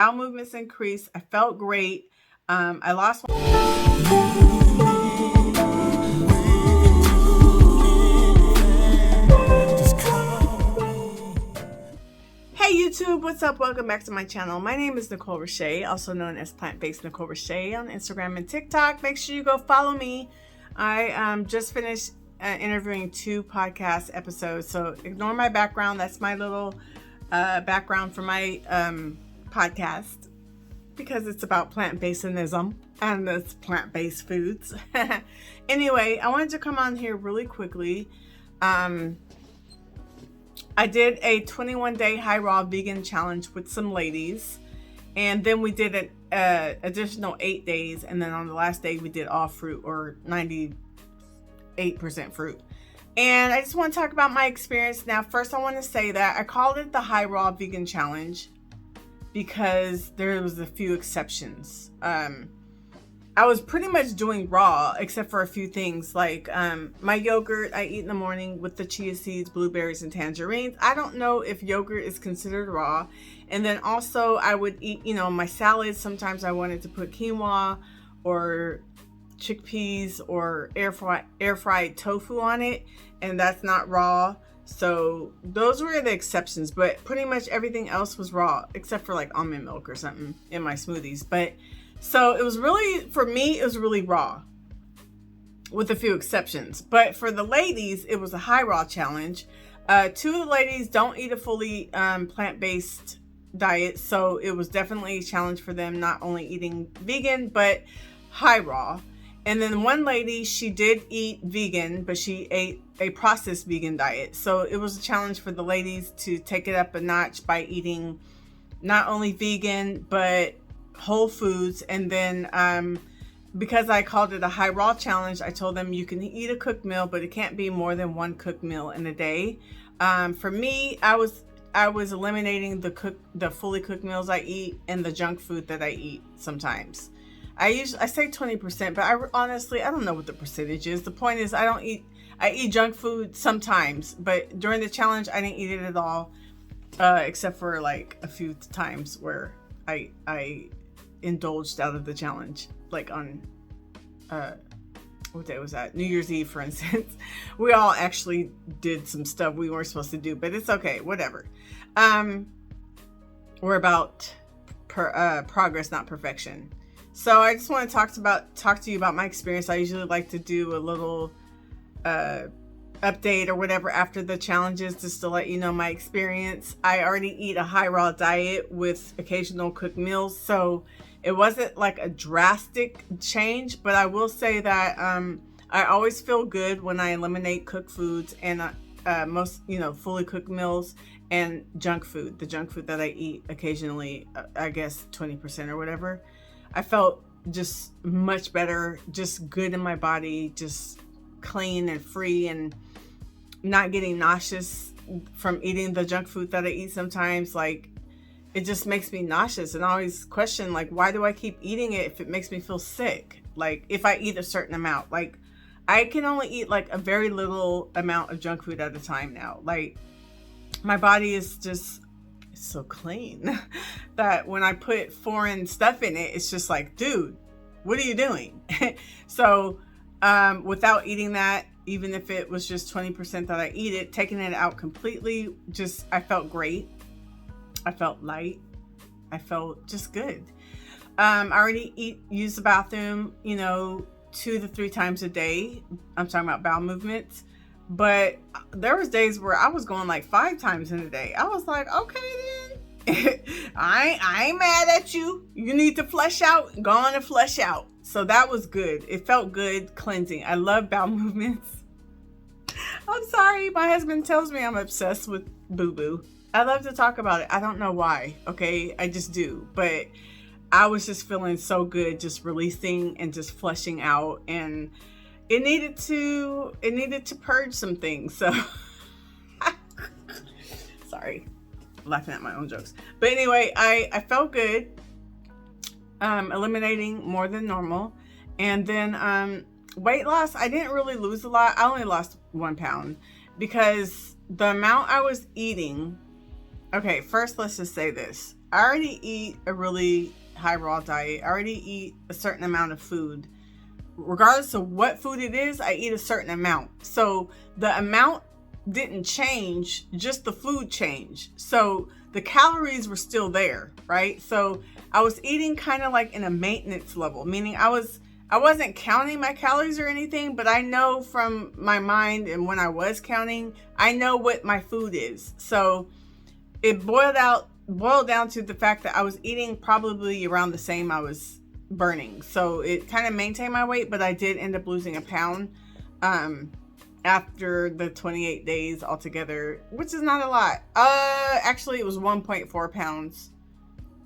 bowel movements increased. I felt great. I lost. Hey YouTube, what's up? Welcome back to my channel. My name is Nicolershaeholiday, also known as Plant-Based Nicolershaeholiday on Instagram and TikTok. Make sure you go follow me. I just finished interviewing 2 podcast episodes, so ignore my background. That's my little background for my podcast, because it's about plant-basedism and it's plant-based foods. Anyway, I wanted to come on here really quickly. I did a 21-day high raw vegan challenge with some ladies, and then we did an additional 8 days, and then on the last day we did all fruit, or 98% fruit. And I just want to talk about my experience. Now, first I want to say that I called it the high raw vegan challenge because there was a few exceptions. I was pretty much doing raw, except for a few things like my yogurt I eat in the morning with the chia seeds, blueberries, and tangerines. I don't know if yogurt is considered raw. And then also I would eat, my salads. Sometimes I wanted to put quinoa or chickpeas or air fried tofu on it, and that's not raw. So those were the exceptions, but pretty much everything else was raw, except for like almond milk or something in my smoothies. But so it was really, for me, it was really raw with a few exceptions. But for the ladies, it was a high raw challenge. 2 of the ladies don't eat a fully plant-based diet. So it was definitely a challenge for them, not only eating vegan, but high raw. And then one lady, she did eat vegan, but she ate a processed vegan diet. So it was a challenge for the ladies to take it up a notch by eating not only vegan, but whole foods. And then because I called it a high raw challenge, I told them you can eat a cooked meal, but it can't be more than 1 cooked meal in a day. For me, I was eliminating the fully cooked meals I eat and the junk food that I eat sometimes. I say 20%, but I honestly don't know what the percentage is. The point is I eat junk food sometimes, but during the challenge I didn't eat it at all, except for like a few times where I indulged out of the challenge, like on what day was that? New Year's Eve, for instance. We all actually did some stuff we weren't supposed to do, but it's okay, whatever. We're about progress, not perfection. So I just want to talk to you about my experience. I usually like to do a little update or whatever after the challenges, just to let you know my experience. I already eat a high raw diet with occasional cooked meals, so it wasn't like a drastic change, but I will say that I always feel good when I eliminate cooked foods and most fully cooked meals and junk food, the junk food that I eat occasionally, I guess 20% or whatever. I felt just much better, just good in my body, just clean and free, and not getting nauseous from eating the junk food that I eat sometimes. Like, it just makes me nauseous, and I always question, like, why do I keep eating it if it makes me feel sick? Like, if I eat a certain amount, like, I can only eat like a very little amount of junk food at a time now. Like, my body is just so clean that when I put foreign stuff in it, it's just like, dude, what are you doing? So without eating that, even if it was just 20% that I eat it, taking it out completely, I felt great. I felt light. I felt just good. I already use the bathroom 2 to 3 times a day. I'm talking about bowel movements. But there was days where I was going like 5 times in a day. I was like, okay then. I ain't mad at you. You need to flush out. Go on and flush out. So that was good. It felt good, cleansing. I love bowel movements. I'm sorry. My husband tells me I'm obsessed with boo-boo. I love to talk about it. I don't know why. Okay. I just do. But I was just feeling so good, just releasing and just flushing out. And it needed to purge some things. So sorry, laughing at my own jokes. But anyway, I felt good, eliminating more than normal. And then weight loss, I didn't really lose a lot. I only lost 1 pound because the amount I was eating. Okay, first let's just say this. I already eat a really high raw diet. I already eat a certain amount of food. Regardless of what food it is, I eat a certain amount. So the amount didn't change, just the food changed. So the calories were still there, right? So I was eating kind of like in a maintenance level, meaning I wasn't counting my calories or anything, but I know from my mind, and when I was counting, I know what my food is. So it boiled down to the fact that I was eating probably around the same I was burning. So it kind of maintained my weight, but I did end up losing a pound after the 28 days altogether, which is not a lot. Actually it was 1.4 pounds,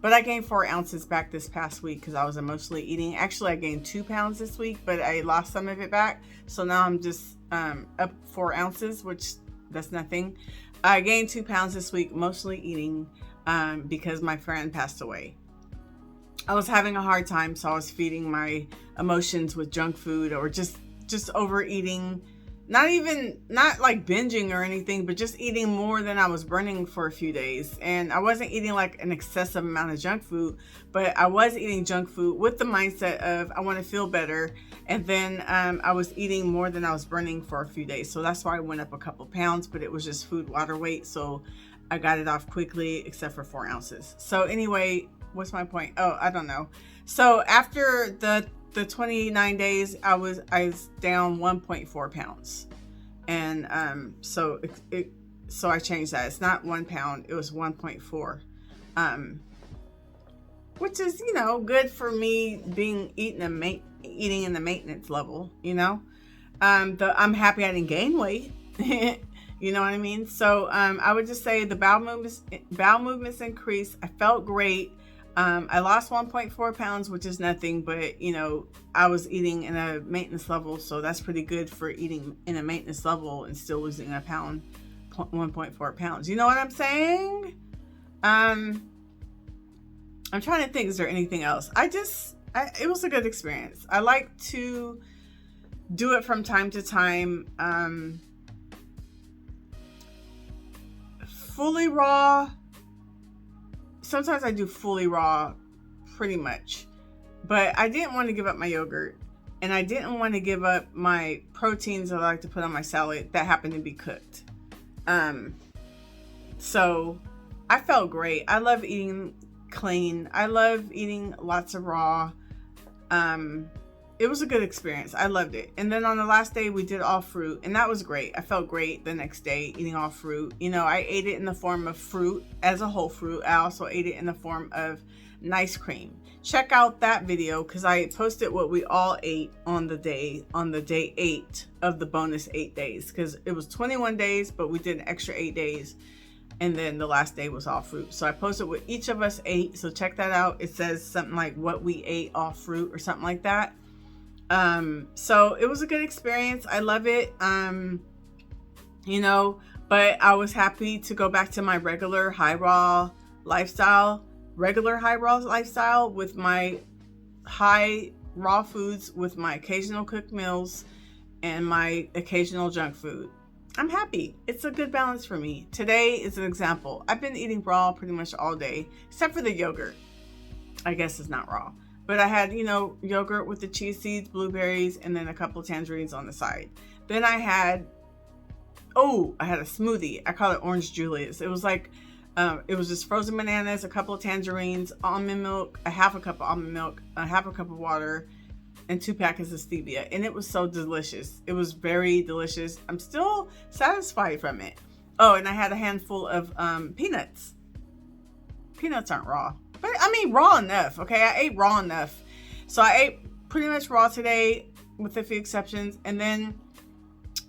but I gained 4 ounces back this past week because I was emotionally eating. Actually, I gained 2 pounds this week, but I lost some of it back. So now I'm just up 4 ounces, which that's nothing. I gained 2 pounds this week, emotionally eating, because my friend passed away. I was having a hard time, so I was feeding my emotions with junk food or just overeating. Not like binging or anything, but just eating more than I was burning for a few days. And I wasn't eating like an excessive amount of junk food, but I was eating junk food with the mindset of I want to feel better. And then I was eating more than I was burning for a few days. So that's why I went up a couple pounds, but it was just food water weight. So I got it off quickly, except for 4 ounces. So anyway, what's my point? Oh, I don't know. So after the 29 days, I was down 1.4 pounds. And so I changed that. It's not 1 pound, it was 1.4. Which is, good for me eating in the maintenance level, I'm happy I didn't gain weight. You know what I mean? So I would just say the bowel movements increased. I felt great. I lost 1.4 pounds, which is nothing, but I was eating in a maintenance level, so that's pretty good for eating in a maintenance level and still losing a pound, 1.4 pounds. You know what I'm saying? I'm trying to think, is there anything else? It was a good experience. I like to do it from time to time. Fully raw. Sometimes I do fully raw, pretty much, but I didn't want to give up my yogurt, and I didn't want to give up my proteins that I like to put on my salad that happen to be cooked. So I felt great. I love eating clean. I love eating lots of raw. It was a good experience. I loved it. And then on the last day, we did all fruit, and that was great. I felt great the next day eating all fruit. I ate it in the form of fruit as a whole fruit. I also ate it in the form of nice cream. Check out that video because I posted what we all ate on the day 8 of the bonus 8 days, because it was 21 days, but we did an extra 8 days. And then the last day was all fruit. So I posted what each of us ate. So check that out. It says something like what we ate, all fruit or something like that. So it was a good experience. I love it. But I was happy to go back to my regular high raw lifestyle with my high raw foods, with my occasional cooked meals and my occasional junk food. I'm happy. It's a good balance for me. Today is an example. I've been eating raw pretty much all day, except for the yogurt. I guess it's not raw. But I had, yogurt with the chia seeds, blueberries, and then a couple of tangerines on the side. Then I had a smoothie. I call it Orange Julius. It was like, it was just frozen bananas, a couple of tangerines, almond milk, a half a cup of almond milk, a half a cup of water, and 2 packets of stevia. And it was so delicious. It was very delicious. I'm still satisfied from it. Oh, and I had a handful of peanuts. Peanuts aren't raw. But I mean, raw enough, okay? I ate raw enough. So I ate pretty much raw today with a few exceptions. And then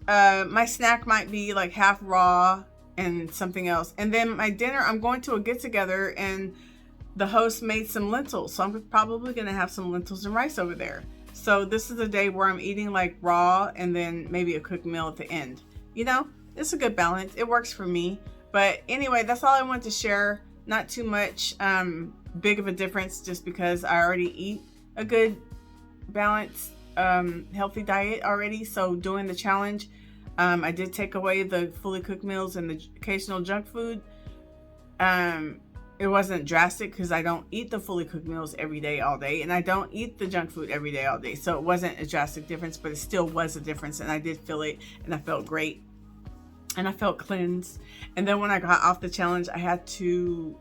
my snack might be like half raw and something else. And then my dinner, I'm going to a get-together and the host made some lentils. So I'm probably going to have some lentils and rice over there. So this is a day where I'm eating like raw and then maybe a cooked meal at the end. It's a good balance. It works for me. But anyway, that's all I wanted to share. Not too much big of a difference, just because I already eat a good balanced healthy diet already. So doing the challenge, I did take away the fully cooked meals and the occasional junk food. it wasn't drastic because I don't eat the fully cooked meals every day, all day. And I don't eat the junk food every day, all day. So it wasn't a drastic difference, but it still was a difference. And I did feel it, and I felt great. And I felt cleansed. And then when I got off the challenge, I had to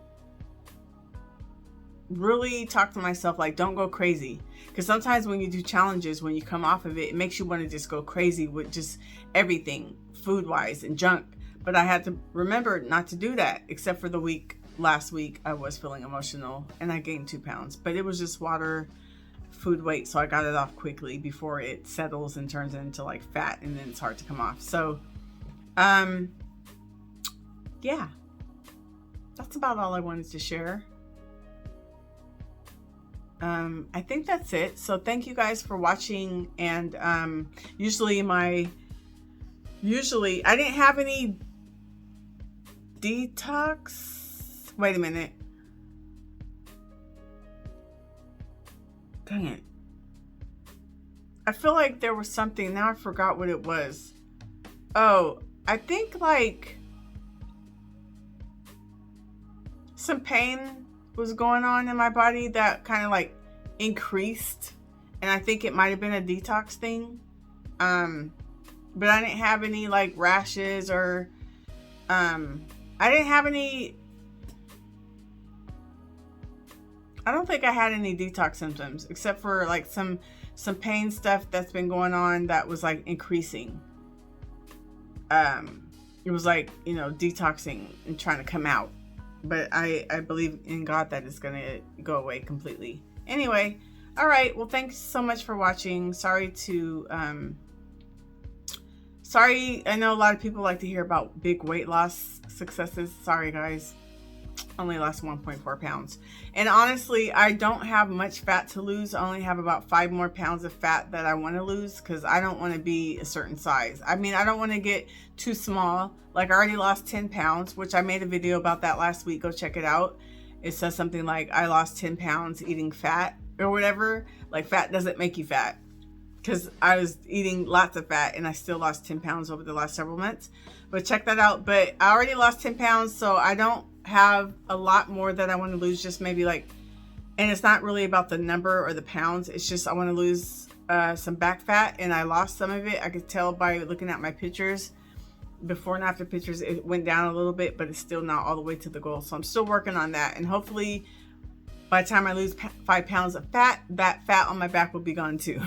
really talk to myself, like, don't go crazy. Because sometimes when you do challenges, when you come off of it, it makes you want to just go crazy with just everything, food-wise and junk. But I had to remember not to do that, except for last week, I was feeling emotional and I gained 2 pounds. But it was just water, food weight, so I got it off quickly before it settles and turns into like fat, and then it's hard to come off. So, yeah, that's about all I wanted to share. I think that's it. So thank you guys for watching. And usually I didn't have any detox. Wait a minute. Dang it. I feel like there was something. Now I forgot what it was. Oh, I think like some pain was going on in my body that kind of like increased, and I think it might have been a detox thing. But I didn't have any like rashes or I didn't have any. I don't think I had any detox symptoms except for like some pain stuff that's been going on that was like increasing. It was like, detoxing and trying to come out. But I believe in God that it's going to go away completely. Anyway, all right. Well, thanks so much for watching. Sorry, I know a lot of people like to hear about big weight loss successes. Sorry, guys. Only lost 1.4 pounds. And honestly, I don't have much fat to lose. I only have about 5 more pounds of fat that I want to lose because I don't want to be a certain size. I mean, I don't want to get too small. Like, I already lost 10 pounds, which I made a video about that last week. Go check it out. It says something like, I lost 10 pounds eating fat or whatever. Like, fat doesn't make you fat. Because I was eating lots of fat and I still lost 10 pounds over the last several months. But check that out. But I already lost 10 pounds, so I don't have a lot more that I want to lose. Just maybe like, and it's not really about the number or the pounds. It's just I want to lose some back fat, and I lost some of it. I could tell by looking at my pictures, before and after pictures. It went down a little bit, but it's still not all the way to the goal. So I'm still working on that, and hopefully by the time I lose 5 pounds of fat, that fat on my back will be gone too.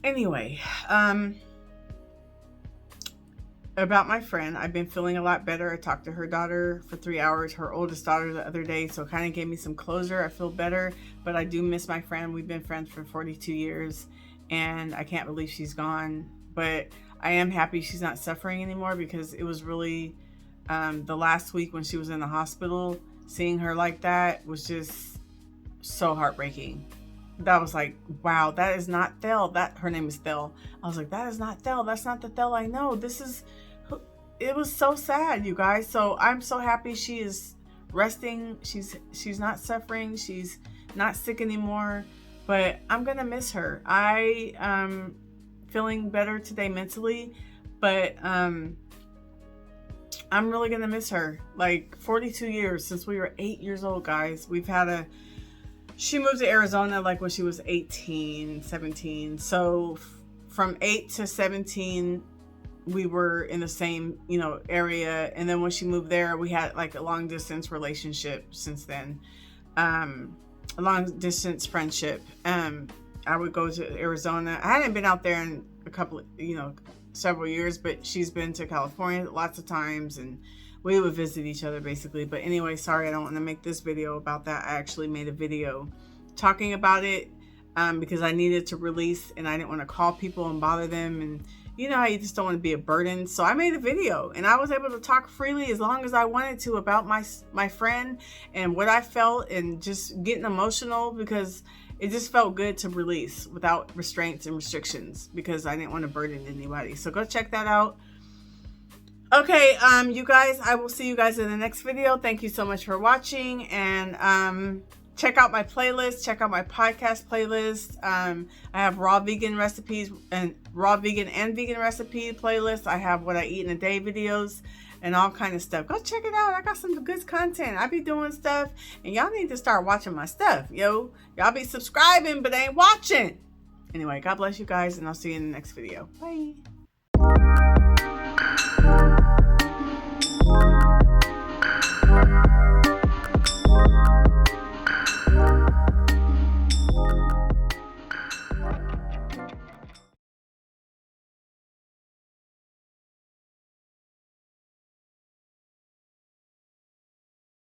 Anyway, about my friend, I've been feeling a lot better. I talked to her daughter for 3 hours, her oldest daughter, the other day, so it kind of gave me some closure. I feel better, but I do miss my friend. We've been friends for 42 years, and I can't believe she's gone. But I am happy she's not suffering anymore, because it was really the last week when she was in the hospital, seeing her like that was just so heartbreaking. That was like, wow, that is not Thel. Her name is Thel. I was like, that is not Thel. That's not the Thel I know. It was so sad, you guys. So I'm so happy she is resting. She's not suffering. She's not sick anymore. But I'm gonna miss her. I am feeling better today mentally, but I'm really gonna miss her. Like 42 years since we were 8 years old, guys. She moved to Arizona like when she was 18, 17. So from 8 to 17, we were in the same, area. And then when she moved there, we had like a long distance relationship since then. A long distance friendship. I would go to Arizona. I hadn't been out there in several years, but she's been to California lots of times, and we would visit each other basically. But anyway, sorry, I don't want to make this video about that. I actually made a video talking about it because I needed to release, and I didn't want to call people and bother them, and you know how you just don't want to be a burden. So I made a video, and I was able to talk freely as long as I wanted to about my friend and what I felt, and just getting emotional because it just felt good to release without restraints and restrictions, because I didn't want to burden anybody. So go check that out. Okay, you guys, I will see you guys in the next video. Thank you so much for watching, and check out my playlist. Check out my podcast playlist. I have raw vegan recipes and vegan recipe playlist. I have what I eat in a day videos. and all kind of stuff. Go check it out. I got some good content. I be doing stuff, and y'all need to start watching my stuff, yo. Y'all be subscribing, but ain't watching. Anyway, God bless you guys, and I'll see you in the next video. Bye.